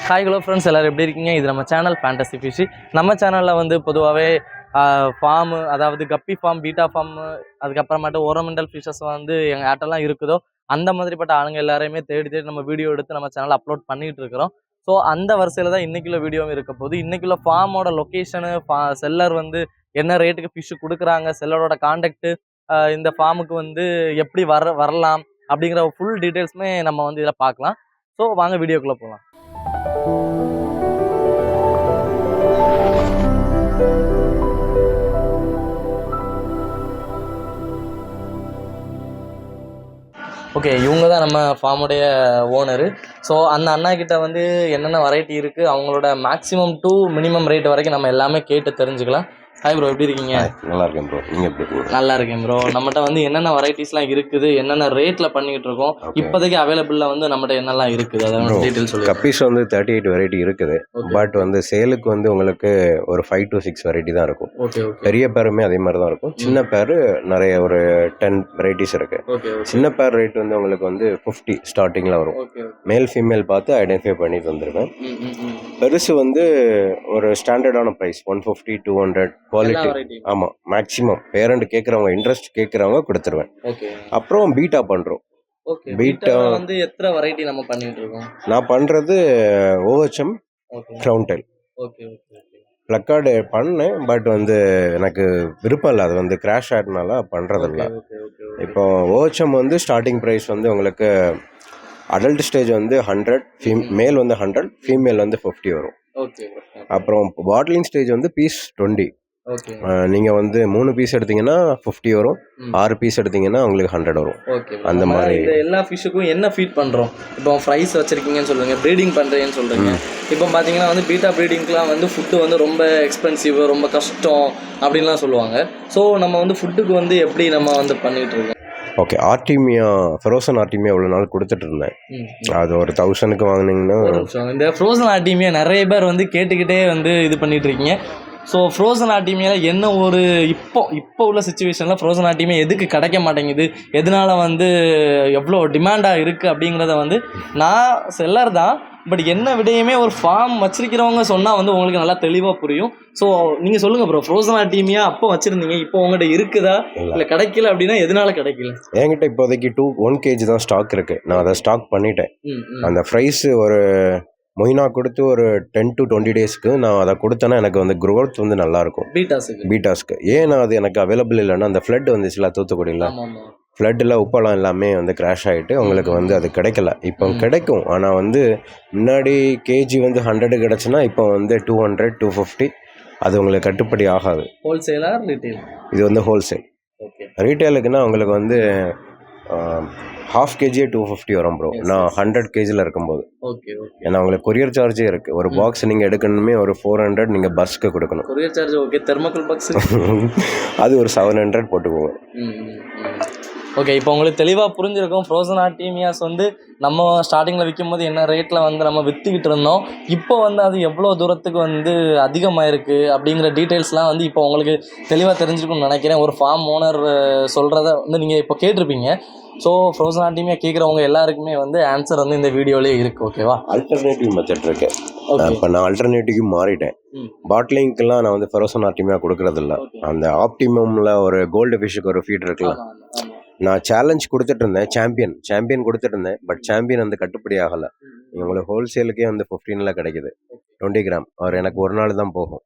Hi hello friends, எல்லோரும் எப்படி இருக்கீங்க? இது நம்ம சேனல் ஃபேண்டசி ஃபிஷ். நம்ம சேனலில் வந்து பொதுவாகவே ஃபார்மு, அதாவது கப்பி ஃபார்ம், பீட்டா ஃபார்மு, அதுக்கப்புறமேட்டு ஓரமெண்டல் ஃபிஷஸ் வந்து எங்கள் ஆட்டெல்லாம் இருக்குதோ அந்த மாதிரிப்பட்ட ஆளுங்க எல்லாரையுமே தேடி தேடி நம்ம வீடியோ எடுத்து நம்ம சேனலில் அப்லோட் பண்ணிகிட்டு இருக்கிறோம். ஸோ அந்த வரிசையில் தான் இன்றைக்குள்ள வீடியோவும் இருக்க போகுது. இன்றைக்குள்ள ஃபார்மோட லொக்கேஷனு, செல்லர் வந்து என்ன ரேட்டுக்கு ஃபிஷ்ஷு கொடுக்குறாங்க, செல்லரோட கான்டாக்டு, இந்த ஃபார்முக்கு வந்து எப்படி வரலாம் அப்படிங்கிற ஃபுல் டீட்டெயில்ஸுமே நம்ம வந்து இதில் பார்க்கலாம். ஸோ வாங்க வீடியோக்குள்ளே போகலாம். ஓகே, இவங்க தான் நம்ம ஃபார்முடைய ஓனரு. ஸோ அந்த அண்ணா கிட்ட வந்து என்னென்ன வெரைட்டி இருக்குது, அவங்களோட மேக்ஸிமம் டு மினிமம் ரேட் வரைக்கும் நம்ம எல்லாமே கேட்டு தெரிஞ்சுக்கலாம். ஹாய் ப்ரோ, எப்படி இருக்கீங்க? நல்லா இருக்கேன் ப்ரோ, நீங்கள் எப்படி இருக்கீங்க? நல்லா இருக்கேன் ப்ரோ. நம்மகிட்ட வந்து என்னென்ன வெரைட்டிஸ்லாம் இருக்குது, என்னென்ன ரேட்டில் பண்ணிக்கிட்டு இருக்கோம், இப்போதைக்கு அவைலபிளில் வந்து நம்மகிட்ட என்னெல்லாம் இருக்குது, அதோட டீட்டெயில் சொல்லி. கப்பீஸ் வந்து 38 வெரைட்டி இருக்குது. பட் வந்து சேலுக்கு வந்து உங்களுக்கு ஒரு 5 to 6 வெரைட்டி தான் இருக்கும். ஓகே, பெரிய பேருமே அதே மாதிரி தான் இருக்கும். சின்ன பேர் நிறைய ஒரு 10 வெரைட்டிஸ் இருக்கு. சின்ன பேர் ரேட் வந்து உங்களுக்கு வந்து 50 ஸ்டார்டிங்கில் வரும். மேல் ஃபீமேல் பார்த்து ஐடென்டிஃபை பண்ணி தந்துருவேன். பெருசு வந்து ஒரு ஸ்டாண்டர்டான ப்ரைஸ் 150, 200 குவாலிட்டி. ஆமாம், மேக்ஸிமம் பேரண்ட் கேட்குறவங்க, இன்ட்ரெஸ்ட் கேட்குறவங்க கொடுத்துருவேன். அப்புறம் பீட்டா பண்ணுறோம். பீட்டா வந்து எத்தனை வெரைட்டி நம்ம பண்ணிட்டு இருக்கோம்? நான் பண்ணுறது OHM க்ரௌன் டைல். ப்ளக்கார்டு பண்ணேன், பட் வந்து எனக்கு விருப்பம் இல்லை, அது வந்து கிராஷ் ஆகிட்டனால பண்ணுறதில்ல. இப்போ OHM வந்து ஸ்டார்டிங் ப்ரைஸ் வந்து உங்களுக்கு அடல்ட் ஸ்டேஜ் வந்து 100, மேல் வந்து 100, ஃபீமேல் வந்து 50 வரும். அப்புறம் பாட்லிங் ஸ்டேஜ் வந்து பீஸ் 20. நீங்கள் வந்து 3 பீஸ் எடுத்தீங்கன்னா 50 வரும், 6 பீஸ் எடுத்தீங்கன்னா உங்களுக்கு 100 வரும். அந்த மாதிரி எல்லா ஃபிஷ்ஷுக்கும் என்ன ஃபீட் பண்ணுறோம்? இப்போ ஃப்ரைஸ் வச்சுருக்கீங்கன்னு சொல்லுங்கள், ப்ரீடிங் பண்ணுறீங்கன்னு சொல்கிறீங்க. இப்போ பார்த்தீங்கன்னா வந்து பீட்டா ப்ரீடிங்க்குலாம் வந்து ஃபுட்டு வந்து ரொம்ப எக்ஸ்பென்சிவ், ரொம்ப கஷ்டம் அப்படின்லாம் சொல்லுவாங்க. ஸோ நம்ம வந்து ஃபுட்டுக்கு வந்து எப்படி நம்ம வந்து பண்ணிகிட்டு இருக்கோம்? ஓகே, ஆர்டிமியா, ஃப்ரோசன் ஆர்டிமியா எவ்வளோ நாள் கொடுத்துட்டு இருந்தேன். அது ஒரு 1000க்கு வாங்கினீங்கன்னா. இந்த ஃப்ரோசன் ஆர்டிமியா நிறைய பேர் வந்து கேட்டுக்கிட்டே வந்து இது பண்ணிட்டு இருக்கீங்க. ஸோ ஃப்ரோசன் ஆர்டிமியாவில் என்ன ஒரு இப்போ உள்ள சுச்சுவேஷனில் ஃப்ரோசன் ஆர்டிமியா எதுக்கு கிடைக்க மாட்டேங்குது, எதனால் வந்து எவ்வளோ டிமாண்டாக இருக்குது அப்படிங்கிறத வந்து நான் செல்லர் தான், பட் என்ன விடையுமே ஒரு ஃபார்ம் வச்சிருக்கிறவங்க சொன்னால் வந்து உங்களுக்கு நல்லா தெளிவாக புரியும். ஸோ நீங்கள் சொல்லுங்கள் ப்ரோ, ஃப்ரோசன் ஆர்டிமியா அப்போ வச்சுருந்தீங்க, இப்போ உங்கள்கிட்ட இருக்குதா இல்லை கிடைக்கல அப்படின்னா எதனால கிடைக்கல? என்கிட்ட இப்போதைக்கு 1 kg தான் ஸ்டாக் இருக்குது. நான் அதை ஸ்டாக் பண்ணிட்டேன். அந்த ப்ரைஸ் ஒரு மொயினா கொடுத்து ஒரு 10 to 20 டேஸ்க்கு நான் அதை கொடுத்தேன்னா எனக்கு வந்து க்ரோத் வந்து நல்லாயிருக்கும் பீட்டாஸ்க்கு. ஏன்னா அது எனக்கு அவைலபிள் இல்லைன்னா, அந்த ஃப்ளட் வந்துச்சுல தூத்துக்குடியில், ஃப்ளட்டில் உப்பெல்லாம் எல்லாமே வந்து கிராஷ் ஆகிட்டு உங்களுக்கு வந்து அது கிடைக்கல. இப்போ கிடைக்கும், ஆனால் வந்து முன்னாடி கேஜி வந்து 100 கிடச்சுன்னா இப்போ வந்து 200, 250 அது உங்களுக்கு கட்டுப்படி ஆகாது. ஹோல்சேலா ரீட்டைல்? இது வந்து ஹோல்சேல். ரீட்டைலுக்குன்னா உங்களுக்கு வந்து 1/2 kg 250 வரும் ப்ரோ. நான் 100 kgல இருக்கும்போது. ஏன்னா உங்களுக்கு கொரியர் சார்ஜே இருக்குது. ஒரு பாக்ஸ் நீங்கள் எடுக்கணுமே ஒரு 400 நீங்கள் பஸ்க்கு கொடுக்கணும். Courier charge okay. Thermocol box அது ஒரு 700 போட்டுக்கோங்க. ஓகே, இப்போ உங்களுக்கு தெளிவாக புரிஞ்சிருக்கும். ஃப்ரோசன் ஆர்டிமியாஸ் வந்து நம்ம ஸ்டார்டிங்கில் விற்கும் போது என்ன ரேட்டில் வந்து நம்ம விற்றுக்கிட்டு இருந்தோம், இப்போ வந்து அது எவ்வளோ தூரத்துக்கு வந்து அதிகமாகிருக்கு அப்படிங்கிற டீட்டெயில்ஸ்லாம் வந்து இப்போ உங்களுக்கு தெளிவாக தெரிஞ்சிருக்கும்னு நினைக்கிறேன். ஒரு ஃபார்ம் ஓனர் சொல்கிறத வந்து நீங்கள் இப்போ கேட்டிருப்பீங்க. ஸோ ஃப்ரோசன் ஆர்டிமியா கேட்குறவங்க எல்லாருக்குமே வந்து ஆன்சர் வந்து இந்த வீடியோலேயே இருக்குது. ஓகேவா? அல்டர்னேட்டிவ் மெத்தட் இருக்கு. இப்போ நான் அல்டர்னேட்டிவ் மாறிட்டேன். பாட்லிங்க்கெல்லாம் நான் வந்து ஃப்ரோசன் ஆர்டிமியா கொடுக்குறதில்ல. அந்த ஆப்டிமமில் ஒரு கோல்டு ஃபிஷ்ஷுக்கு ஒரு ஃபீட் இருக்குல்ல, நான் சேலஞ்ச் கொடுத்துட்டு இருந்தேன், சாம்பியன் கொடுத்துட்டு இருந்தேன். பட் சாம்பியன் வந்து கட்டுப்படி ஆகலை. உங்களுக்கு ஹோல்சேலுக்கே வந்து 15 கிடைக்குது 20 கிராம். அவர் எனக்கு ஒரு நாள் தான் போகும்.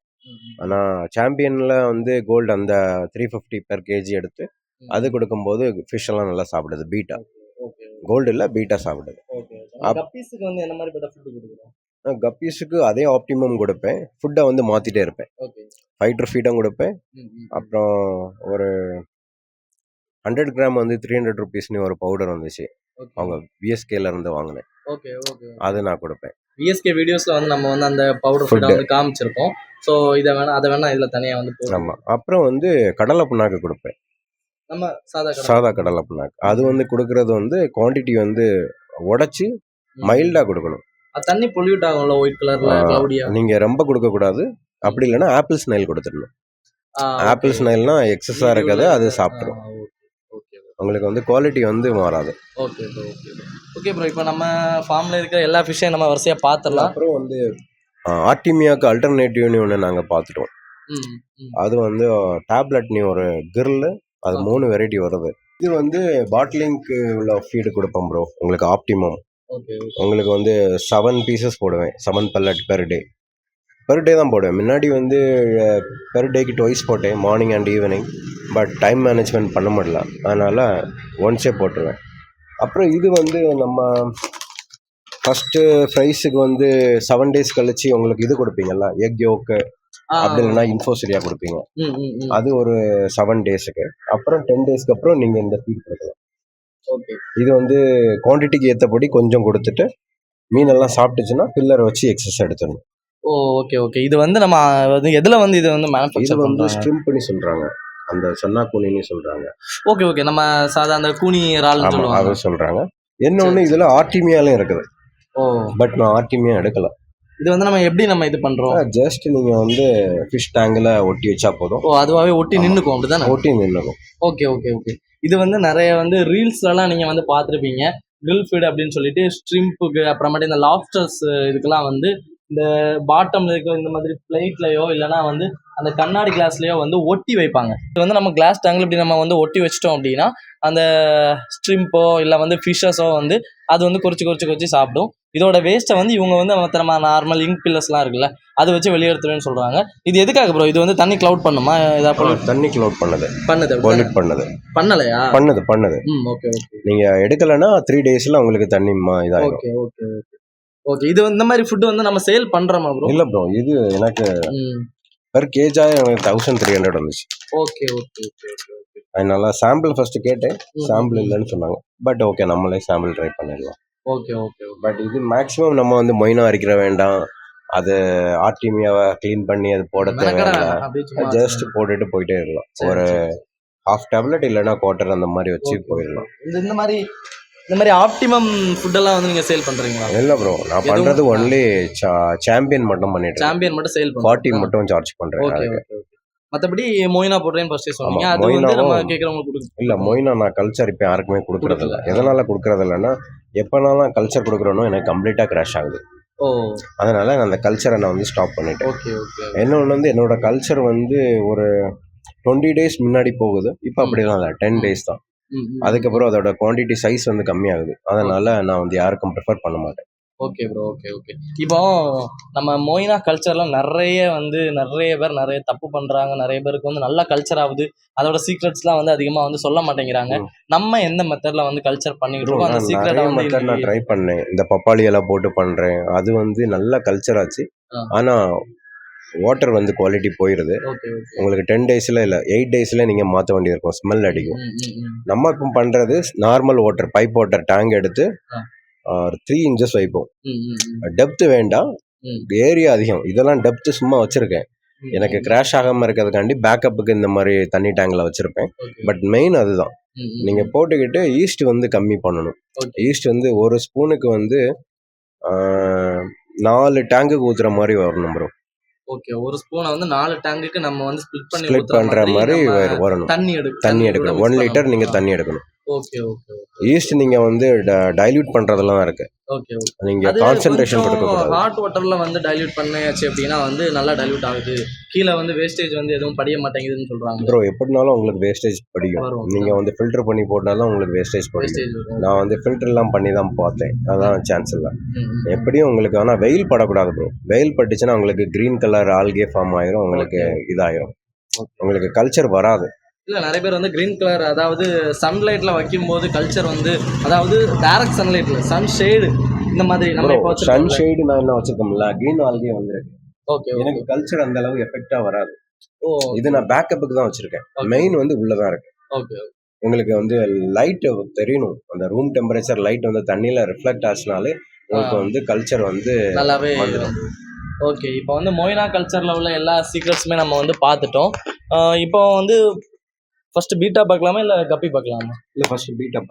ஆனால் சாம்பியனில் வந்து கோல்டு அந்த 350 per kg எடுத்து அது கொடுக்கும்போது ஃபிஷ் எல்லாம் நல்லா சாப்பிடுது. பீட்டா கோல்டு இல்லை, பீட்டா சாப்பிடுது. கப்பீஸுக்கு வந்து என்ன மாதிரி ஃபுட்டு கொடுக்குறோம்? கப்பீஸுக்கு அதே ஆப்டிமம் கொடுப்பேன். ஃபுட்டை வந்து மாற்றிட்டே இருப்பேன். ஃபைட்டர் ஃபீடும் கொடுப்பேன். அப்புறம் ஒரு 100 கிராம் வந்து 300 rupeesனு ஒரு பவுடர் வந்துச்சு, அவங்க VSKல இருந்து வாங்கினேன். அது நான் கொடுப்பேன். VSK வீடியோஸில் வந்து நம்ம வந்து அந்த பவுடர் ஃபுட்டை வந்து காமிச்சிருப்போம். ஸோ இதை வேணால் அதை வேணால் இதில் தனியாக வந்து ஆமாம். அப்புறம் வந்து கடலை புண்ணாக்கு கொடுப்பேன், நம்ம சாதா கடலை புண்ணாக்கு. அது வந்து கொடுக்கறது வந்து குவான்டிட்டி வந்து உடச்சி மைல்டாக கொடுக்கணும். தண்ணி பொல்யூட் ஆகும்ல, ஒயிட் கலர்ல. நீங்கள் ரொம்ப கொடுக்கக்கூடாது. அப்படி இல்லைன்னா ஆப்பிள் ஸ்னைல் கொடுத்துடணும். ஆப்பிள் ஸ்னைல்னா எக்ஸஸாக இருக்காது, அது சாப்பிட்ரும். உங்களுக்கு வந்து குவாலிட்டி வந்து மாறாது. Okay bro, okay bro. Okay bro, இப்போ நம்ம ஃபார்மில் இருக்கிற எல்லா ஃபிஷ்ஷையும் நம்ம வரிசையாக பார்த்துடலாம். அப்புறம் வந்து ஆர்டிமியாவுக்கு அல்டர்னேட்டிவ்னு ஒன்று நாங்கள் பார்த்துட்டோம். ம் ம் அது வந்து டேப்லெட்னு ஒரு கிரில், அது 3 வெரைட்டி வருது. இது வந்து பாட்லிங்க்கு உள்ள ஃபீடு கொடுப்போம் ப்ரோ. உங்களுக்கு ஆப்டிமம் ஓகே உங்களுக்கு வந்து 7 பீசஸ் போடுவேன். 7 பல்லட் பெர் டே. பெர் டே தான் போடுவேன். முன்னாடி வந்து பெர் டேக்கு ட்வைஸ் போட்டேன், morning and evening. But time management பண்ண முடியல, அதனால் ஒன்ஸே போட்டுருவேன். அப்புறம் இது வந்து நம்ம ஃபஸ்ட்டு ஃப்ரைஸுக்கு வந்து 7 டேஸ் கழிச்சு உங்களுக்கு இது கொடுப்பீங்கல்ல, எக் யோக்கு, அப்படி இல்லைன்னா இன்ஃபோசிரியா கொடுப்பீங்க. ம் ம் ம் அது ஒரு 7 டேஸுக்கு. அப்புறம் 10 டேஸ்க்கு அப்புறம் நீங்கள் இந்த ஃபீட் கொடுக்கலாம். ஓகே இது வந்து குவான்டிட்டிக்கு ஏற்றபடி கொஞ்சம் கொடுத்துட்டு மீனெல்லாம் சாப்பிட்டுச்சுன்னா பில்லரை வச்சு எக்ஸஸ் எடுத்துடணும். ஓ ஓகே ஓகே. இது வந்து நம்ம வந்து எதில் வந்து இது வந்து இது மேனுஃபேக்சர் வந்து பண்ணுறாங்க? ஸ்ட்ரிம்ப்னு சொல்கிறாங்க, அந்த சன்னா கூனின்னு சொல்கிறாங்க. Okay okay. நம்ம சாதா அந்த கூனி இறால்னு ஆமாம், சொல்லுவாங்க. அதை சொல்கிறாங்க. இன்னொன்று இதில் ஆர்டிமியாலும் இருக்குது. ஓ, பட் நான் ஆர்டிமியா எடுக்கல. இது வந்து நம்ம எப்படி நம்ம இது பண்ணுறோம்? ஜஸ்ட் நீங்கள் வந்து ஃபிஷ் டேங்கில் ஒட்டி வச்சா போதும். ஓ, அதுவாகவே ஒட்டி நின்றுக்கும் அப்படிதானே? ஒட்டி நின்றுக்கும். Okay okay okay. இது வந்து நிறைய வந்து ரீல்ஸ்லலாம் நீங்கள் வந்து பார்த்துருப்பீங்க, கிரில் ஃபீட் அப்படின்னு சொல்லிட்டு ஸ்ட்ரிம்ப்புக்கு, அப்புறமேட்டு இந்த லாப்ஸ்டர்ஸ் இதுக்கெல்லாம் வந்து இந்த பாட்டம்ல இருக்கிற இந்த மாதிரி பிளேட்லையோ இல்லைனா வந்து அந்த கண்ணாடி கிளாஸ்லையோ வந்து ஒட்டி வைப்பாங்க. இது வந்து நம்ம கிளாஸ் டேங்கில் இப்படி நம்ம வந்து ஒட்டி வச்சிட்டோம் அப்படின்னா அந்த ஸ்ட்ரிம்போ இல்லை வந்து ஃபிஷ்ஷஸோ வந்து அது வந்து குறிச்சு சாப்பிடும். இதோட வேஸ்ட்டை வந்து இவங்க வந்து நம்ம நார்மல் இங்க் பில்லர்ஸ்லாம் இருக்குல்ல, அதை வச்சு வெளியெடுத்துருவேன்னு சொல்கிறாங்க. இது எதுக்காக ப்ரோ? இது வந்து தண்ணி க்ளவுட் பண்ணுமா? தண்ணி க்ளவுட் பண்ணுது, பொல்யூட் பண்ணுது. பண்ணலையா? பண்ணுது. Okay okay. நீங்கள் எடுக்கலைன்னா 3 டேஸில் உங்களுக்கு தண்ணி இதாகும். Okay okay okay okay. இது இந்த மாதிரி ஃபுட்டு வந்து நம்ம சேல் பண்ணுறோமா ப்ரோ? இல்லை ப்ரோ, இது எனக்கு பெர் கேஜாக எனக்கு 1300 வந்துச்சு. Okay okay okay okay okay. அதனால சாம்பிள் ஃபஸ்ட்டு கேட்டேன், சாம்பிள் இல்லைன்னு சொன்னாங்க. பட் ஓகே, நம்மளே சாம்பிள் ட்ரை பண்ணிடலாம். Okay okay. பட் இது மேக்ஸிமம் நம்ம வந்து மொயினா அரைக்கிற வேண்டாம், அது ஆர்டிமியாவை க்ளீன் பண்ணி அது போட தேவையில்லை. ஜஸ்ட் போட்டுட்டு போயிட்டே இருக்கலாம். ஒரு ஹாஃப் டேப்லெட் இல்லைன்னா குவார்ட்டர் அந்த மாதிரி வச்சு போயிடலாம். இந்த மாதிரி ஆப்டிமம் ஃபுட்டெல்லாம் வந்து நீங்கள் சேல் பண்ணுறீங்களா? இல்லை ப்ரோ, நான் பண்ணுறது ஒன்லி சாம்பியன் மட்டும் பண்ணிட்டு, சாம்பியன் மட்டும் சேல் பண்ணுறேன், 40 மட்டும் சார்ஜ் பண்ணுறேன். Okay okay okay. மற்றபடி மொயினா போடுறேன்னு ஃபர்ஸ்ட் சொன்னீங்க, அது வந்து நம்ம கேட்குறவங்களுக்கு கொடுக்கும். இல்லை, மொயினா நான் கல்ச்சர் இப்போ யாருக்குமே கொடுக்குறதில்ல. எதனால் கொடுக்குறதில்லன்னா, எப்போனாலும் கல்ச்சர் கொடுக்குறோனோ எனக்கு கம்ப்ளீட்டாக கிராஷ் ஆகுது. ஓ, அதனால் நான் அந்த கல்ச்சரை நான் வந்து ஸ்டாப் பண்ணிட்டேன். Okay okay. இன்னொன்று வந்து என்னோட கல்ச்சர் வந்து ஒரு 20 டேஸ் முன்னாடி போகுது. இப்போ அப்படிலாம் இல்லை, 10 டேஸ் தான். அதுக்கப்புறம் அதோட குவான்டிட்டி சைஸ் வந்து கம்மியாகுது. அதனால நான் வந்து யாருக்கும் ப்ரிஃபர் பண்ண மாட்டேன். Okay bro, okay okay. இப்போ நம்ம மொயினா கல்ச்சர்லாம் நிறைய பேர் நிறைய தப்பு பண்ணுறாங்க. நிறைய பேருக்கு வந்து நல்ல கல்ச்சர் ஆகுது, அதோட சீக்ரெட்ஸ்லாம் வந்து அதிகமாக வந்து சொல்ல மாட்டேங்கிறாங்க. நம்ம எந்த மெத்தடில் வந்து கல்ச்சர் பண்ணிக்கிட்டு இருக்கோம், அந்த சீக்ரெட்டை வந்து மெத்தட் நான் ட்ரை பண்ணேன். இந்த பப்பாளி எல்லாம் போட்டு பண்ணுறேன், அது வந்து நல்ல கல்ச்சர் ஆச்சு. ஆனால் வாட்டர் வந்து குவாலிட்டி போயிடுது. உங்களுக்கு 10 டேஸில் இல்லை 8 டேஸில் நீங்கள் மாற்ற வேண்டியிருக்கும், ஸ்மெல் அடிக்கும். நம்ம இப்போ பண்ணுறது normal water, pipe water tank எடுத்து 3 inches வைப்போம். டெப்த்து வேண்டாம், ஏரியா அதிகம். இதெல்லாம் டெப்த்து சும்மா வச்சுருக்கேன், எனக்கு கிராஷ் ஆகாமல் இருக்கிறதுக்காண்டி பேக்கப்புக்கு இந்த மாதிரி தண்ணி டேங்கில் வச்சுருப்பேன். பட் மெயின் அதுதான், நீங்கள் போட்டுக்கிட்டு ஈஸ்ட் வந்து கம்மி பண்ணணும். ஈஸ்ட் வந்து ஒரு ஸ்பூனுக்கு வந்து 4 டேங்குக்கு ஊற்றுற மாதிரி வரணும் ப்ரோ. ஓகே, ஒரு ஸ்பூனை வந்து 4 டேங்குக்கு நம்ம வந்து ஸ்ப்ளிட் பண்ற மாதிரி வரணும். தண்ணி எடுக்கணும். 1 லிட்டர் நீங்க தண்ணி எடுக்கணும். Okay okay. ஈஸ்ட் நீங்க வந்து டைல்யூட் பண்றதெல்லாம் இருக்கு. Okay okay. நீங்க கான்சென்ட்ரேஷன் கொடுக்க கூடாது. ஹாட் வாட்டர்ல வந்து டைல்யூட் பண்ணியாச்சு அப்படினா வந்து நல்லா டைல்யூட் ஆகுது, கீழ வந்து வேஸ்டேஜ் வந்து எதுவும் படிய மாட்டேங்குதுன்னு சொல்றாங்க. ப்ரோ, எப்படினாலும் உங்களுக்கு வேஸ்டேஜ் படியும். நீங்க வந்து ஃபில்டர் பண்ணி போட்டாலும் உங்களுக்கு வேஸ்டேஜ் படியும். நான் வந்து ஃபில்டர் எல்லாம் பண்ணி தான் பார்த்தேன், அதான் சான்ஸ் இல்லை. எப்படியும் உங்களுக்கு ஆனா வெயில் படக்கூடாது ப்ரோ. வெயில் பட்டுச்சுன்னா உங்களுக்கு கிரீன் கலர் ஆல்கே ஃபார்ம் ஆயிரும், உங்களுக்கு இதாயிரும், உங்களுக்கு கல்ச்சர் வராது. இல்லை, நிறைய பேர் வந்து கிரீன் கலர், அதாவது சன்லைட்டில் வைக்கும்போது கல்ச்சர் வந்து, அதாவது டைரக்ட் சன்லைட்டில் சன் ஷேடு இந்த மாதிரி நம்ம இப்போ சன் ஷேடு நான் என்ன வச்சிருக்கோம்ல, கிரீன் ஆல்கே வந்துருக்கு. ஓகே, எனக்கு கல்ச்சர் அந்த அளவு எஃபெக்டாக வராது. இது நான் பேக்கப்புக்கு தான் வச்சிருக்கேன். மெயின் வந்து உள்ளதான் இருக்கு. ஓகே, உங்களுக்கு வந்து லைட் தெரியணும், அந்த ரூம் டெம்பரேச்சர் லைட் வந்து தண்ணியில் ரிஃப்ளெக்ட் ஆச்சுனாலே உங்களுக்கு வந்து கல்ச்சர் வந்து நல்லாவே வந்துடும். ஓகே, இப்போ வந்து மொயினா கல்ச்சரில் உள்ள எல்லா சீக்ரெட்ஸுமே நம்ம வந்து பார்த்துட்டோம். இப்போ வந்து ஃபர்ஸ்ட் பீட்டா பார்க்கலாமா இல்லை கப்பி பார்க்கலாமா? இல்லை, ஃபர்ஸ்ட் பீட்டாஸ்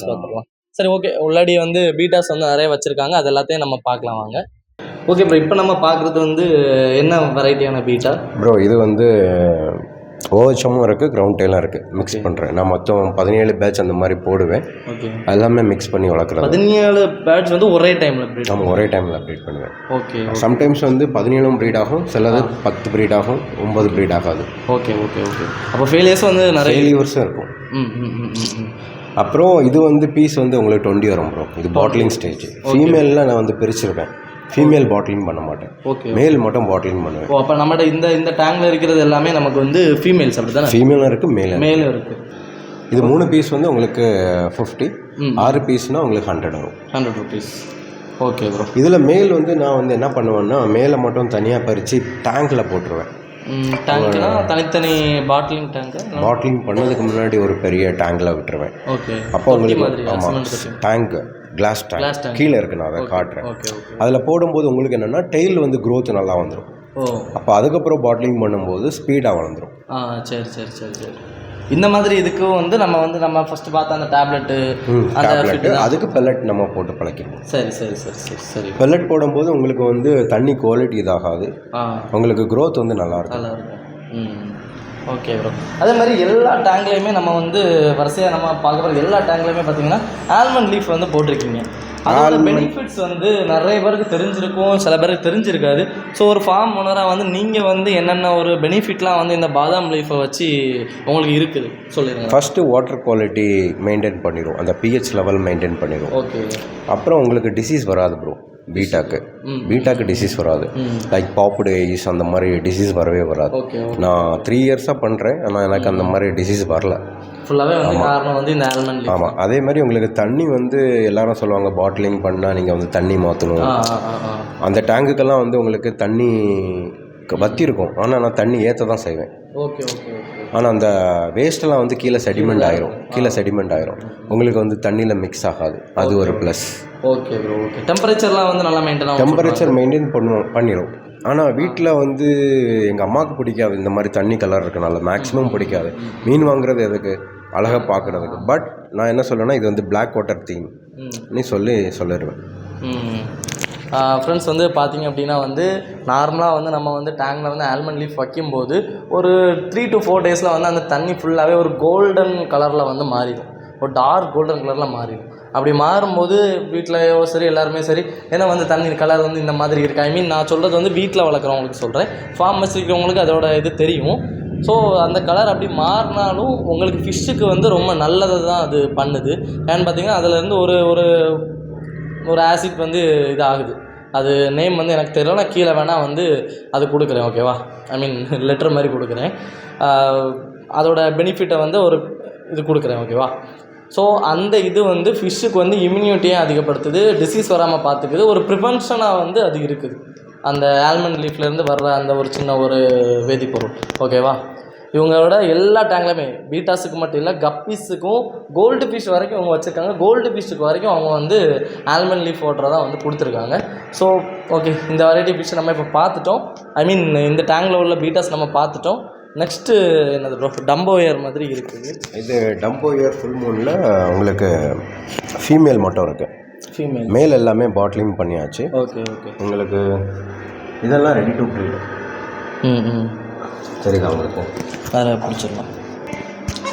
பார்த்துக்கலாம். சரி, ஓகே. உள்ளாடி வந்து பீட்டாஸ் வந்து நிறைய வச்சுருக்காங்க, அது எல்லாத்தையும் நம்ம பார்க்கலாம் வாங்க. ஓகே ப்ரோ, இப்போ நம்ம பார்க்குறது வந்து என்ன வெரைட்டியான பீட்டா? ப்ரோ, இது வந்து ஓஹெச்எம்மும் இருக்குது, கிரவுண்ட் டெயிலும் இருக்குது. மிக்ஸ் பண்ணுறேன். நான் மொத்தம் 17 பேட்ச் அந்த மாதிரி போடுவேன். ஓகே. எல்லாமே மிக்ஸ் பண்ணி வளர்க்குறது. 17 பேட்ச் வந்து ஒரே டைமில் ப்ரீட்? ஆமாம், ஒரே டைமில் ப்ரீட் பண்ணுவேன். ஓகே. சம்டைம்ஸ் வந்து 17 ப்ரீட் ஆகும், சிலது 10 ப்ரீட் ஆகும், 9 ப்ரீட் ஆகாது. Okay okay okay. அப்போ ஃபெயிலியர்ஸ் வந்து நிறைய ஃபெயிலியர்ஸும் இருக்கும். அப்புறம் இது வந்து பீஸ் வந்து உங்களுக்கு 20 வரும் ப்ரோ. இது பாட்டிலிங் ஸ்டேஜ். ஃபீமேலில் நான் வந்து பிரிச்சிருவேன். ஃபீமேல் பாட்டிலிங் பண்ண மாட்டேன். ஓகே. மேல் மட்டும் பாட்டிலிங் பண்ணுவேன். ஓ, அப்போ நம்மகிட்ட இந்த டேங்கில் இருக்கிறது எல்லாமே நமக்கு வந்து ஃபீமேல்ஸ் அப்படி தானே? ஃபீமேலும் இருக்குது, மேலும் இருக்குது. இது 3 பீஸ் வந்து உங்களுக்கு 50, 6 பீஸ்னால் உங்களுக்கு 100 வரும். 100 rupees. Okay bro. இதில் மேல் வந்து நான் வந்து என்ன பண்ணுவேன்னா, மேலே மட்டும் தனியாக பறித்து டேங்கில் போட்டுருவேன். டேங்க்னா தனித்தனி பாட்டிலிங் டேங்க். பாட்டிலிங் பண்ணதுக்கு முன்னாடி ஒரு பெரிய டேங்கில் விட்டுருவேன். ஓகே. அப்போ உங்களுக்கு ஆமாம், டேங்க் கிளாஸ் டேங்க் கீழே இருக்கு, நான் அதை காட்டுறேன். அதில் போடும்போது உங்களுக்கு என்னென்னா டெய்ல் வந்து க்ரோத் நல்லா வந்துடும். அப்போ அதுக்கப்புறம் பாட்டிலிங் பண்ணும்போது ஸ்பீடாக வளர்ந்துடும். சரி சரி சரி சரி. இந்த மாதிரி இதுக்கும் வந்து நம்ம ஃபர்ஸ்ட் பார்த்த அந்த டேப்லெட்டு, அதுக்கு பெல்லட் நம்ம போட்டு பழக்கிடுவோம். சரி சரி சரி சரி சரி. பெல்லட் போடும்போது உங்களுக்கு வந்து தண்ணி குவாலிட்டி இதாகாது, உங்களுக்கு க்ரோத் வந்து நல்லா இருக்கும். Okay bro. அதே மாதிரி எல்லா டேங்க்லேயுமே நம்ம வந்து வரிசையாக நம்ம பார்க்க போகிற எல்லா டேங்க்லேயுமே பார்த்தீங்கன்னா ஆல்மண்ட் லீஃப் வந்து போட்டிருக்கீங்க. அதோட பெனிஃபிட்ஸ் வந்து நிறைய பேருக்கு தெரிஞ்சிருக்கும், சில பேருக்கு தெரிஞ்சிருக்காது. ஸோ ஒரு ஃபார்ம் ஓனராக வந்து நீங்கள் வந்து என்னென்ன ஒரு பெனிஃபிட்லாம் வந்து இந்த பாதாம் லீஃபை வச்சு உங்களுக்கு இருக்குது சொல்லிடுங்க. ஃபஸ்ட்டு வாட்டர் குவாலிட்டி மெயின்டைன் பண்ணிடும், அந்த pH லெவல் மெயின்டைன் பண்ணிடும். ஓகே. அப்புறம் உங்களுக்கு டிசீஸ் வராது ப்ரோ. பீட்டாக்கு டிசீஸ் வராது. லைக் பாப்புடு ஐஸ் அந்த மாதிரி டிசீஸ் வரவே வராது. நான் 3 இயர்ஸாக பண்ணுறேன், ஆனால் எனக்கு அந்த மாதிரி டிசீஸ் வரல. ஃபுல்லாகவே வந்து காரணம் வந்து இந்த ஆல்மண்ட் லீஃப். ஆமாம். அதே மாதிரி உங்களுக்கு தண்ணி வந்து எல்லாரும் சொல்லுவாங்க பாட்டிலிங் பண்ணால் நீங்கள் வந்து தண்ணி மாற்றணும். அந்த டேங்குக்கெல்லாம் வந்து உங்களுக்கு தண்ணி வத்தி இருக்கும், ஆனால் நான் தண்ணி ஏற்ற தான் செய்வேன். Okay okay okay. ஆனால் அந்த வேஸ்ட்டெல்லாம் வந்து கீழே செடிமெண்ட் ஆயிரும், உங்களுக்கு வந்து தண்ணியில் மிக்ஸ் ஆகாது. அது ஒரு ப்ளஸ். Okay bro. ஓகே. டெம்பரேச்சர்லாம் வந்து நல்லா டெம்பரேச்சர் மெயின்டைன் பண்ணிடும். ஆனால் வீட்டில் வந்து எங்கள் அம்மாவுக்கு பிடிக்காது இந்த மாதிரி தண்ணி கலர் இருக்கனால, மேக்ஸிமம் பிடிக்காது. மீன் வாங்குறது எதுக்கு, அழகாக பார்க்குறதுக்கு. பட் நான் என்ன சொல்லுவேன்னா, இது வந்து பிளாக் வாட்டர் தீம் நீ சொல்லிடுவேன். ஃப்ரெண்ட்ஸ் வந்து பார்த்தீங்க அப்படின்னா வந்து நார்மலாக வந்து நம்ம வந்து டேங்கில் வந்து ஆல்மண்ட் லீஃப் வைக்கும்போது ஒரு 3 to 4 டேஸில் வந்து அந்த தண்ணி ஃபுல்லாகவே ஒரு கோல்டன் கலரில் வந்து மாறிடும், ஒரு டார்க் கோல்டன் கலரில் மாறிடும். அப்படி மாறும்போது வீட்டிலையோ சரி எல்லாருமே சரி, ஏன்னா வந்து தண்ணி கலர் வந்து இந்த மாதிரி இருக்குது. ஐ மீன் நான் சொல்கிறது வந்து வீட்டில் வளர்க்குறவங்களுக்கு சொல்கிறேன், ஃபார்ம் வச்சுருக்கிறவங்களுக்கு அதோட இது தெரியும். ஸோ அந்த கலர் அப்படி மாறினாலும் உங்களுக்கு ஃபிஷ்ஷுக்கு வந்து ரொம்ப நல்லது தான் அது பண்ணுது. ஏன்னு பார்த்தீங்கன்னா அதுலேருந்து ஒரு ஆசிட் வந்து இது ஆகுது. அது நேம் வந்து எனக்கு தெரியல, நான் கீழே வேணால் வந்து அது கொடுக்குறேன். ஓகேவா? ஐ மீன் லெட்டர் மாதிரி கொடுக்குறேன். அதோட பெனிஃபிட்டை வந்து ஒரு இது கொடுக்குறேன். ஓகேவா? ஸோ அந்த இது வந்து ஃபிஷ்ஷுக்கு வந்து இம்யூனிட்டியை அதிகப்படுத்துது, டிசீஸ் வராமல் பார்த்துக்குது, ஒரு ப்ரிவென்ஷனாக வந்து அது இருக்குது அந்த ஆல்மண்ட் லீஃப்லேருந்து வர்ற அந்த ஒரு சின்ன ஒரு வேதிப்பொருள். ஓகேவா? இவங்களோட எல்லா டேங்க்லையுமே பீட்டாஸுக்கு மட்டும் இல்லை, கப்பீஸுக்கும் கோல்டு ஃபிஷ் வரைக்கும் அவங்க வச்சுருக்காங்க. கோல்டு ஃபிஷ்ஷுக்கு வரைக்கும் அவங்க வந்து ஆல்மண்ட் லீஃப் வாட்டரை தான் வந்து கொடுத்துருக்காங்க. ஸோ ஓகே, இந்த வெரைட்டி ஃபிஷ் நம்ம இப்போ பார்த்துட்டோம். ஐ மீன் இந்த டேங்கில் உள்ள பீட்டாஸ் நம்ம பார்த்துட்டோம். நெக்ஸ்ட்டு என்னது ப்ரோ? டம்போ இயர் மாதிரி இருக்குது. இது டம்போ இயர் ஃபுல் மூனில் உங்களுக்கு ஃபீமேல் மட்டும் இருக்குது. ஃபீமேல் மேல் எல்லாமே பாட்டிலிங் பண்ணியாச்சு. Okay okay. உங்களுக்கு இதெல்லாம் ரெடி டு ப்ரீட். சரிக்கா, உங்களுக்கு அதில் பிடிச்சிடலாம்.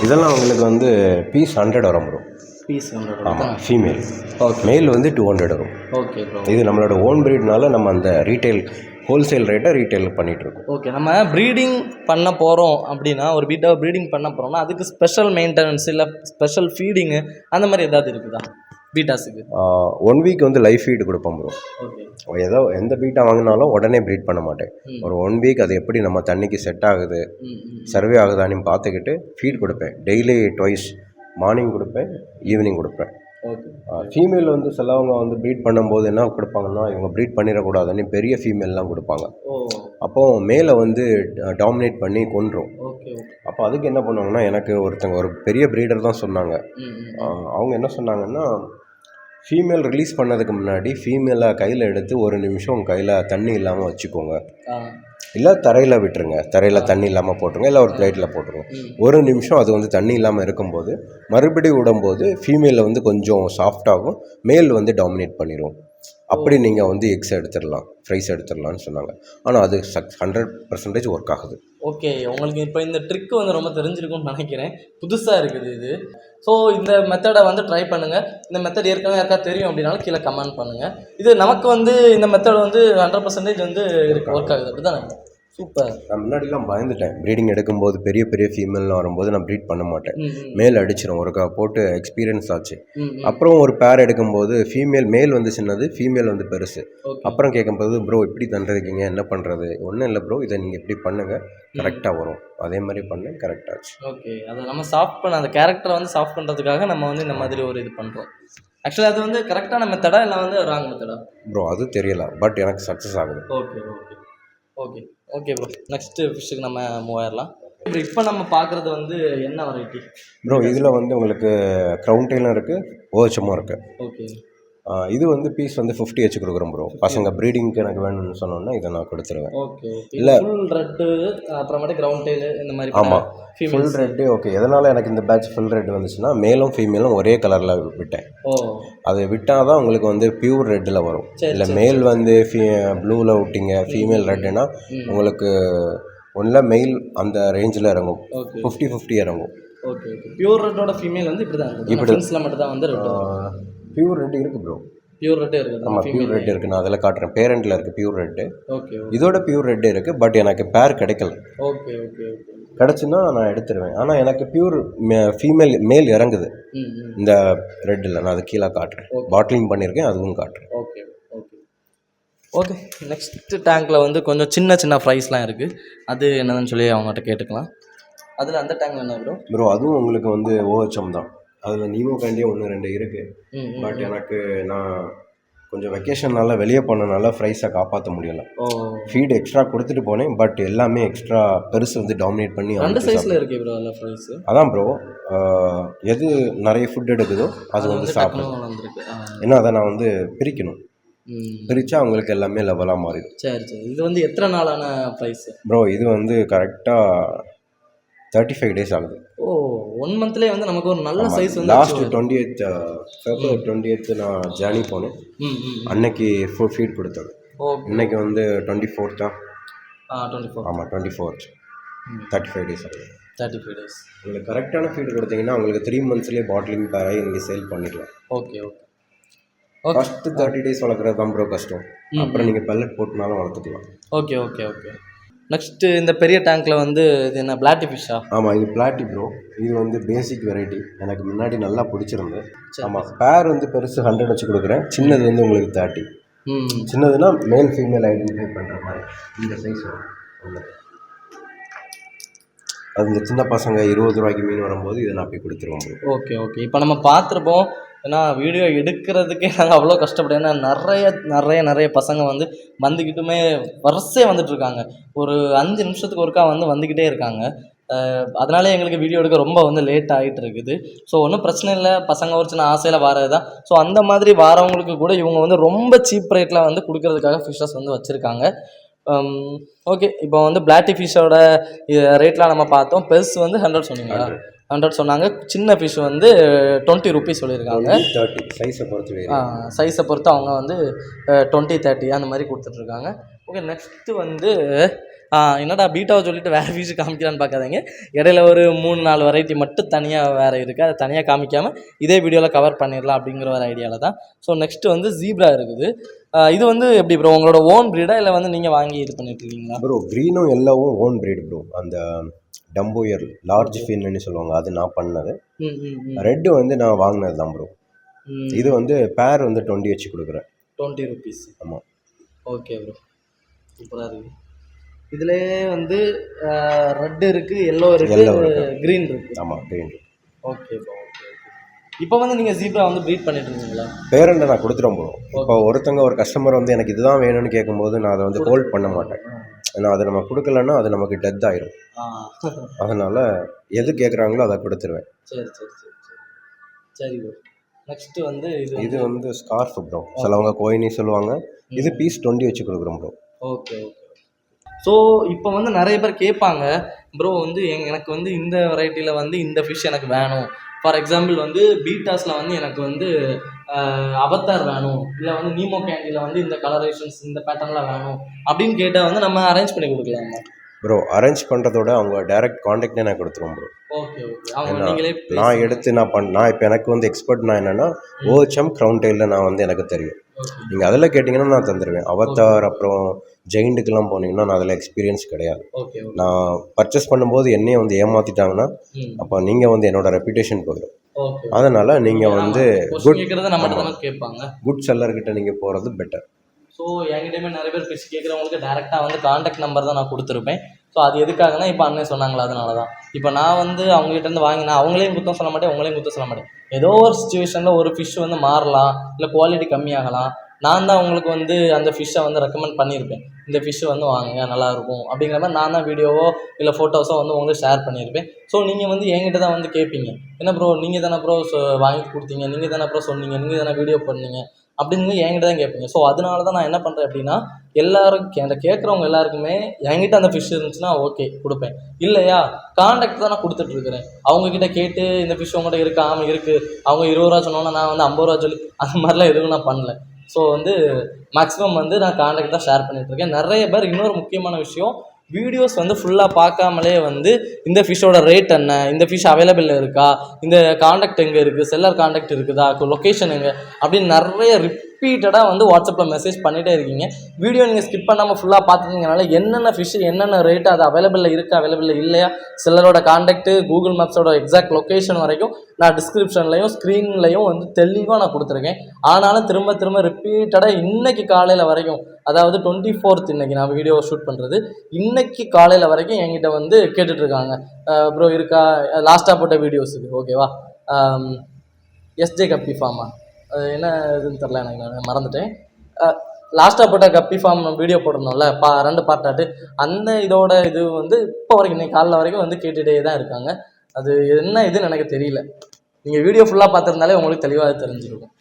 இதெல்லாம் உங்களுக்கு வந்து பீஸ் 100 வரும் ப்ரோ. பீஸ் 100. ஆமாம், ஃபீமேல். ஓகே. மேல் வந்து 200 வரும். Okay bro. இது நம்மளோட ஓன் ப்ரீட்னால நம்ம அந்த ஹோல்சேல் ரேட்டை ரீட்டைல் பண்ணிகிட்ருக்கோம். ஓகே. நம்ம ப்ரீடிங் பண்ண போகிறோம் அப்படின்னா, ஒரு பீட்டாவை ப்ரீடிங் பண்ண போகிறோம்னா அதுக்கு ஸ்பெஷல் மெயின்டெனன்ஸ் இல்லை ஸ்பெஷல் ஃபீடிங்கு அந்த மாதிரி ஏதாவது இருக்குதா பீட்டாஸுக்கு? 1 வீக் வந்து லைஃப் ஃபீடு கொடுப்போம் ப்ரோ. ஏதோ எந்த பீட்டா வாங்கினாலும் உடனே ப்ரீட் பண்ண மாட்டேன். ஒரு 1 வீக் அது எப்படி நம்ம தண்ணிக்கு செட் ஆகுது, சர்வே ஆகுதான்னு பார்த்துக்கிட்டு ஃபீட் கொடுப்பேன். டெய்லி ட்வைஸ், மார்னிங் கொடுப்பேன், ஈவினிங் கொடுப்பேன். ஃபீமேல் வந்து சிலவங்க வந்து ப்ரீட் பண்ணும்போது என்ன கொடுப்பாங்கன்னா, இவங்க ப்ரீட் பண்ணிடக்கூடாதுன்னு பெரிய ஃபீமேல்லாம் கொடுப்பாங்க. அப்போது மேலே வந்து டாமினேட் பண்ணி கொன்றும். அப்போ அதுக்கு என்ன பண்ணுவாங்கன்னா, எனக்கு ஒரு பெரிய ப்ரீடர் தான் சொன்னாங்க. அவங்க என்ன சொன்னாங்கன்னா, ஃபீமேல் ரிலீஸ் பண்ணதுக்கு முன்னாடி ஃபீமேலை கையில் எடுத்து 1 நிமிஷம் உங்கள் கையில் தண்ணி இல்லாமல் வச்சுக்கோங்க, இல்லை தரையில் விட்டுருங்க, தரையில் தண்ணி இல்லாமல் போட்டுருங்க, இல்லை ஒரு பிளேட்டில் போட்டுருங்க. 1 நிமிஷம் அது வந்து தண்ணி இல்லாமல் இருக்கும்போது மறுபடியும் விடும்போது ஃபீமேலில் வந்து கொஞ்சம் சாஃப்டாகும், மேல் வந்து டாமினேட் பண்ணிடும். அப்படி நீங்கள் வந்து எக்ஸ் எடுத்துடலாம், ஃப்ரைஸ் எடுத்துடலாம்னு சொன்னாங்க. ஆனால் அது 100% ஒர்க் ஆகுது. ஓகே, உங்களுக்கு இப்போ இந்த ட்ரிக் வந்து ரொம்ப தெரிஞ்சிருக்கும்னு நினைக்கிறேன். புதுசாக இருக்குது இது. ஸோ இந்த மெத்தடை வந்து ட்ரை பண்ணுங்கள். இந்த மெத்தட் ஏற்கனவே யாருக்காவது தெரியும் அப்படின்னாலும் கீழே கமெண்ட் பண்ணுங்கள். இது நமக்கு வந்து இந்த மெத்தட் வந்து 100% வந்து ஒர்க் ஆகுது, அப்படி தானே? சூப்பர். நான் முன்னாடிலாம் பயந்துட்டேன். ப்ரீடிங் எடுக்கும்போது பெரிய பெரிய ஃபீமேல்லாம் வரும்போது நான் ப்ரீட் பண்ண மாட்டேன். மேல் அடிச்சிடும். ஒருக்கா போட்டு எக்ஸ்பீரியன்ஸ் ஆச்சு. அப்புறம் ஒரு பேர் எடுக்கும்போது மேல் வந்து சின்னது, ஃபீமேல் வந்து பெருசு. அப்புறம் கேட்கும்போது ப்ரோ இப்படி தந்துருக்கீங்க, என்ன பண்ணுறது? ஒன்றும் இல்லை ப்ரோ, இதை நீங்கள் இப்படி பண்ணுங்கள், கரெக்டாக வரும். அதே மாதிரி பண்ணேன், கரெக்டாச்சு. ஓகே, அதை நம்ம சாஃப்ட் பண்ண அந்த கேரக்டரை வந்து சாஃப்ட் பண்ணுறதுக்காக நம்ம வந்து இந்த மாதிரி ஒரு இது பண்ணுறோம். ஆக்சுவலி அது வந்து கரெக்டான மெத்தடா இல்லை வந்து ராங் மெத்தடா? ப்ரோ அது தெரியல, பட் எனக்கு சக்ஸஸ் ஆகுது. Okay okay okay okay bro. Next ஃபிஷ்ஷுக்கு நம்ம மூவ் ஆயிடலாம். இப்போ நம்ம பார்க்குறது வந்து என்ன வெரைட்டி ப்ரோ? இதில் வந்து உங்களுக்கு க்ரௌன் டெயிலும் இருக்குது, ஓச்சமும் இருக்குது. ஓகே. இது வந்து பீஸ் வந்து 50 வச்சு கொடுக்குறோம் ப்ரோ. பசங்க ப்ரீடிங்க்கு எனக்கு வேணும்னு சொன்னோன்னா இதை நான் கொடுத்துருவேன். ஓகே. இல்லை ஃபுல் ரெட்டு அப்புறமேட்டு க்ரௌண்ட் டெயிலு இந்த மாதிரி? ஆமாம், ஃபுல் ரெட்டு. ஓகே, எதனால் எனக்கு இந்த பேட்ச் ஃபுல் ரெட் வந்துச்சுன்னா மேலும் ஃபீமேலும் ஒரே கலரில் விட்டேன். அது விட்டால் தான் உங்களுக்கு வந்து பியூர் ரெட்டில் வரும். இல்லை மேல் வந்து ப்ளூவில் விட்டிங்க, ஃபீமேல் ரெட்டுன்னா உங்களுக்கு ஒன்றில் மெயில் அந்த ரேஞ்சில் இறங்கும், 50-50 இறங்கும். Okay okay. பியூர் ரெட்டோட ஃபீமேல் வந்து இப்படி தான் இப்படி மட்டும் தான் வந்து பியூர் ரெட் இருக்குது ப்ரோ. பியூர் ரெட்டே இருக்குது. ஆமாம், பியூர் ரெட் இருக்குது. நான் அதில் காட்டுறேன். பேரண்டில் இருக்குது பியூர் ரெட்டு. ஓகே. இதோட பியூர் ரெட்டு இருக்குது, பட் எனக்கு பேர் கிடைக்கல. Okay okay okay. கிடச்சுன்னா நான் எடுத்துருவேன். ஆனால் எனக்கு பியூர் மேல் இறங்குது இந்த ரெட்டில். நான் அதை கீழே காட்டுறேன். பாட்லிங் பண்ணியிருக்கேன், அதுவும் காட்டுறேன். Okay okay okay. நெக்ஸ்ட் டேங்க்கில் வந்து கொஞ்சம் சின்ன சின்ன ஃப்ரைஸ்லாம் இருக்குது. அது என்னதுன்னு சொல்லி அவங்ககிட்ட கேட்டுக்கலாம். அதில் அந்த டேங்க்கில் என்ன ப்ரோ? ப்ரோ அதுவும் உங்களுக்கு வந்து ஓஹெச்எம் தான். அதில் நீமோ கேண்டியே 1-2 இருக்குது. பட் எனக்கு நான் கொஞ்சம் வெக்கேஷன்னால வெளியே போனனால ஃப்ரைஸை காப்பாற்ற முடியலை. ஃபீடு எக்ஸ்ட்ரா கொடுத்துட்டு போனேன், பட் எல்லாமே எக்ஸ்ட்ரா பெருசு வந்து டாமினேட் பண்ணி 2 சைஸில் இருக்குது ப்ரோ அதில் ஃப்ரைஸு. அதான் ப்ரோ, எது நிறைய ஃபுட் எடுக்குதோ அது வந்து சாப்பிடணும். ஏன்னா அதை நான் வந்து பிரிக்கணும். பிரித்தா அவங்களுக்கு எல்லாமே லெவலாக மாறிடும். சரி சரி. இது வந்து எத்தனை நாளான ஃப்ரைஸு ப்ரோ? இது வந்து கரெக்டாக 35 days ஆகுது. 1 மந்த்லேயே வந்து நமக்கு ஒரு நல்ல சைஸ் வந்து லாஸ்ட் 28th February 20th நான் ஜேர்னி போனேன். அன்னைக்கு ஃபுல் ஃபீட் கொடுத்தது. இன்னைக்கு வந்து 24th. 24. ஆமாம் 24th. 35 days ஆகுது. 35 days. உங்களுக்கு கரெக்டான ஃபீட் கொடுத்தீங்கன்னா உங்களுக்கு 3 monthsலேயே பாட்டிலிங் பேராகி நீங்கள் சேல் பண்ணிடலாம். Okay okay. ஃபஸ்ட்டு 30 days வளர்க்குறது தான் ப்ரோ கஷ்டம். அப்புறம் நீங்கள் பெல்லட் போட்டுனாலும் வளர்த்துக்கலாம். Okay okay okay. நெக்ஸ்ட்டு இந்த பெரிய டேங்க்கில் வந்து இது என்ன பிளாட்டி ஃபிஷ்ஷா? ஆமாம், இது பிளாட்டி ப்ரோ. இது வந்து பேசிக் வெரைட்டி. எனக்கு முன்னாடி நல்லா பிடிச்சிருந்து. ஆமாம், பேர் வந்து பெருசு 100 வச்சு கொடுக்குறேன், சின்னது வந்து உங்களுக்கு 30. சின்னதுன்னா மேல் ஃபீமேல் ஐடென்டிஃபை பண்ணுற மாதிரி இந்த சைஸ் வரும். அது இந்த சின்ன பசங்க 20 ரூபாய்க்கு மீன் வரும்போது இதை நான் போய் கொடுத்துருவோம் ப்ரோ. Okay okay. இப்போ நம்ம பார்த்துருப்போம். ஏன்னா வீடியோ எடுக்கிறதுக்கே நாங்கள் அவ்வளோ கஷ்டப்பட்டோம். ஏன்னா நிறைய பசங்க வந்து வந்துக்கிட்டுமே வரிசையாக வந்துட்டுருக்காங்க. ஒரு 5 நிமிஷத்துக்கு ஒருக்கா வந்துக்கிட்டே இருக்காங்க. அதனாலே எங்களுக்கு வீடியோ எடுக்க ரொம்ப வந்து லேட் ஆகிட்டு இருக்குது. ஸோ ஒன்றும் பிரச்சனை இல்லை, பசங்க ஒரு சின்ன ஆசையில் வரது தான். ஸோ அந்த மாதிரி வரவங்களுக்கு கூட இவங்க வந்து ரொம்ப சீப் ரேட்டில் வந்து கொடுக்கறதுக்காக ஃபிஷ்ஷஸ் வந்து வச்சுருக்காங்க. ஓகே. இப்போ வந்து பிளாட்டி ஃபிஷ்ஷோட ரேட்லாம் நம்ம பார்த்தோம். பெருசு வந்து 100 சொன்னீங்களா? 100 சொன்னாங்க. சின்ன ஃபிஷ் வந்து 20 rupees சொல்லியிருக்காங்க. சைஸை பொறுத்து அவங்க வந்து 20-30 அந்த மாதிரி கொடுத்துட்ருக்காங்க. ஓகே. நெக்ஸ்ட்டு வந்து என்னடா பீட்டாவை சொல்லிட்டு வேறு ஃபிஷ் காமிக்கிறான்னு பார்க்காதீங்க. இடையில ஒரு 3-4 வெரைட்டி மட்டும் தனியாக வேறு இருக்குது. அதை தனியாக காமிக்காமல் இதே வீடியோவில் கவர் பண்ணிடலாம் அப்படிங்கிற ஒரு ஐடியாவில் தான். ஸோ நெக்ஸ்ட்டு வந்து ஜீப்ரா இருக்குது. இது வந்து எப்படி ப்ரோ, உங்களோட ஓன் ப்ரீடா இல்லை வந்து நீங்கள் வாங்கி இது பண்ணிட்டுருக்கீங்களா? ப்ரோ க்ரீனும் எல்லாவும் ஓன் ப்ரீடு ப்ரோ. அந்த டம்போயர் லார்ஜ் ஃபின்னு சொல்லுவாங்க, அது நான் பண்ணது. ரெட்டு வந்து நான் வாங்கினது தான் ப்ரோ. இது வந்து பேர் வந்து 20 வச்சு கொடுக்குறேன். 20 rupees. ஆமாம். ஓகே ப்ரோ, சூப்பராக இருக்குது. இதில் வந்து ரெட்டு இருக்குது, எல்லோ இருக்குது, க்ரீன் இருக்குது. ஆமாம், க்ரீன் இருக்குது. Okay bro. Okay okay. இப்போ வந்து நீங்கள் ஜீப்ரா வந்து ப்ரீட் பண்ணிட்டு இருக்கீங்களா? பேரண்ட்டை நான் கொடுத்துட்டோம் ப்ரோ. இப்போ ஒரு கஸ்டமர் வந்து எனக்கு இதுதான் வேணும்னு கேட்கும்போது நான் அதை வந்து ஹோல்ட் பண்ண மாட்டேன். ஏன்னா அதை நம்ம கொடுக்கலன்னா அது நமக்கு டெத் ஆயிரும். அதனால் எது கேட்குறாங்களோ அதை கொடுத்துருவேன். சரி சரி சரி சரி சரி ப்ரோ. நெக்ஸ்ட்டு வந்து இது வந்து ஸ்கார்ஃப் ப்ரோ. சிலவங்க கோயினி சொல்லுவாங்க. இது பீஸ் 20 வச்சு கொடுக்குறோம் ப்ரோ. Okay okay. ஸோ இப்போ வந்து நிறைய பேர் கேட்பாங்க, ப்ரோ வந்து எனக்கு வந்து இந்த வெரைட்டியில் வந்து இந்த ஃபிஷ் எனக்கு வேணும். ஃபார் எக்ஸாம்பிள் வந்து பீட்டாஸில் வந்து எனக்கு வந்து அவத்தார் வேணும், இல்லை வந்து நீமோ கேண்டியில் வந்து இந்த கலரேஷன்ஸ் இந்த பேட்டர்னில் வேணும் அப்படின்னு கேட்டால் வந்து நம்ம அரேஞ்ச் பண்ணி கொடுக்கலாமா? ப்ரோ அரேஞ்ச் பண்ணுறதோட அவங்க டைரக்ட் காண்டாக்டே நான் கொடுத்துருவோம் ப்ரோ. ஓகே ஓகே, அவங்க நீங்களே நான் எடுத்து நான் இப்போ எனக்கு வந்து எக்ஸ்பர்ட் நான் என்னென்னா ஓஹெச்எம் க்ரௌன் டெயிலில் நான் வந்து எனக்கு தெரியும். நீங்கள் அதில் கேட்டிங்கன்னா நான் தந்துடுவேன். அவத்தார் அப்புறம் ஜெயிண்ட்டுக்கெல்லாம் போனீங்கன்னா நான் அதில் எக்ஸ்பீரியன்ஸ் கிடையாது. நான் பர்ச்சேஸ் பண்ணும்போது என்னையே வந்து ஏமாற்றிட்டாங்கன்னா அப்போ நீங்கள் வந்து என்னோட ரெப்யூட்டேஷன் போயிடும். அதனால் நீங்கள் வந்து குட் செல்லர்கிட்ட நீங்கள் போகிறது பெட்டர். ஸோ என்கிட்டயுமே நிறைய பேர் ஃபிஷ் கேட்குறவங்களுக்கு டேரெக்டாக வந்து காண்டாக்ட் நம்பர் தான் நான் கொடுத்துருப்பேன். ஸோ அது எதுக்காகனா இப்போ அண்ணன் சொன்னாங்களா அதனால தான். இப்போ நான் வந்து அவங்ககிட்டருந்து வாங்கினா அவங்களையும் குத்தம் சொல்ல மாட்டேன், உங்களையும் குத்தம் சொல்ல மாட்டேன். ஏதோ ஒரு சுச்சுவேஷனில் ஒரு ஃபிஷ் வந்து மாறலாம், இல்லை குவாலிட்டி கம்மியாகலாம். நான் தான் உங்களுக்கு வந்து அந்த ஃபிஷ்ஷை வந்து ரெக்கமெண்ட் பண்ணியிருப்பேன், இந்த ஃபிஷ்ஷை வந்து வாங்குங்க நல்லாயிருக்கும் அப்படிங்கிற மாதிரி நான் தான் வீடியோவோ இல்லை ஃபோட்டோஸோ வந்து உங்களுக்கு ஷேர் பண்ணியிருப்பேன். ஸோ நீங்கள் வந்து என்கிட்ட தான் வந்து கேட்பீங்க, என்ன ப்ரோ நீங்கள் தானே ப்ரோ வாங்கி கொடுத்தீங்க, நீங்கள் தானே ப்ரோ சொன்னீங்க, நீங்கள் தானே வீடியோ பண்ணீங்க அப்படின்னு என்கிட்ட தான் கேட்பீங்க. ஸோ அதனால தான் நான் என்ன பண்ணுறேன் அப்படின்னா, எல்லாரும் அந்த கேட்குறவங்க எல்லாருக்குமே என்கிட்ட அந்த ஃபிஷ் இருந்துச்சுன்னா ஓகே கொடுப்பேன், இல்லையா காண்டாக்ட் தான் நான் கொடுத்துட்ருக்குறேன். அவங்கக்கிட்ட கேட்டு இந்த ஃபிஷ் உங்கள்கிட்ட இருக்கா, ஆமாம் இருக்குது, அவங்க 20 ரூபா சொன்னோன்னா நான் வந்து 50 ரூபா சொல்லி அந்த மாதிரிலாம் எதுவும் நான் பண்ணல. ஸோ வந்து மேக்ஸிமம் வந்து நான் காண்டாக்ட் தான் ஷேர் பண்ணிகிட்ருக்கேன். நிறைய பேர் இன்னொரு முக்கியமான விஷயம், வீடியோஸ் வந்து ஃபுல்லாக பார்க்காமலே வந்து இந்த ஃபிஷ்ஷோட ரேட் என்ன, இந்த ஃபிஷ் அவைலபிள் இருக்கா, இந்த காண்டாக்ட் எங்கே இருக்குது, செல்லர் காண்டாக்ட் இருக்குதா, லொக்கேஷன் எங்கே அப்படின்னு நிறைய ரிப்பீட்டடாக வந்து வாட்ஸ்அப்பில் மெசேஜ் பண்ணிகிட்டே இருக்கீங்க. வீடியோ நீங்கள் ஸ்கிப் பண்ணாமல் ஃபுல்லாக பார்த்துருந்தீங்கனால என்னென்ன ஃபிஷ்ஷு என்னென்ன ரேட்டு அது அவைலபிளில் இருக்கா அவைலபிளில் இல்லையா, செல்லரோட காண்டாக்ட்டு, கூகுள் மேப்ஸோட எக்ஸாக்ட் லொக்கேஷன் வரைக்கும் நான் டிஸ்கிரிப்ஷன்லையும் ஸ்க்ரீன்லையும் வந்து தெளிவாக நான் கொடுத்துருக்கேன். ஆனாலும் திரும்ப திரும்ப ரிப்பீட்டடாக இன்றைக்கி காலையில் வரைக்கும், அதாவது 24th இன்றைக்கி நான் வீடியோ ஷூட் பண்ணுறது, இன்றைக்கி காலையில் வரைக்கும் என்கிட்ட வந்து கேட்டுட்ருக்காங்க, ப்ரோ இருக்கா லாஸ்ட்டாக போட்ட வீடியோஸுக்கு ஓகேவா, எஸ்ஜே கப்பி ஃபார்மா என்ன இதுன்னு தெரில எனக்கு, நான் மறந்துட்டேன். லாஸ்ட்டாக போட்ட கப்பி ஃபார்ம் வீடியோ போட்டிருந்தோம்ல 2 பார்ட்டாட்டு, அந்த இதோட இது வந்து இப்போ வரைக்கும் இன்றைக்கி காலைல வரைக்கும் வந்து கேட்டுகிட்டே தான் இருக்காங்க. அது என்ன இதுன்னு எனக்கு தெரியல. நீங்கள் வீடியோ ஃபுல்லாக பார்த்துருந்தாலே உங்களுக்கு தெளிவாக தெரிஞ்சிருக்கும்.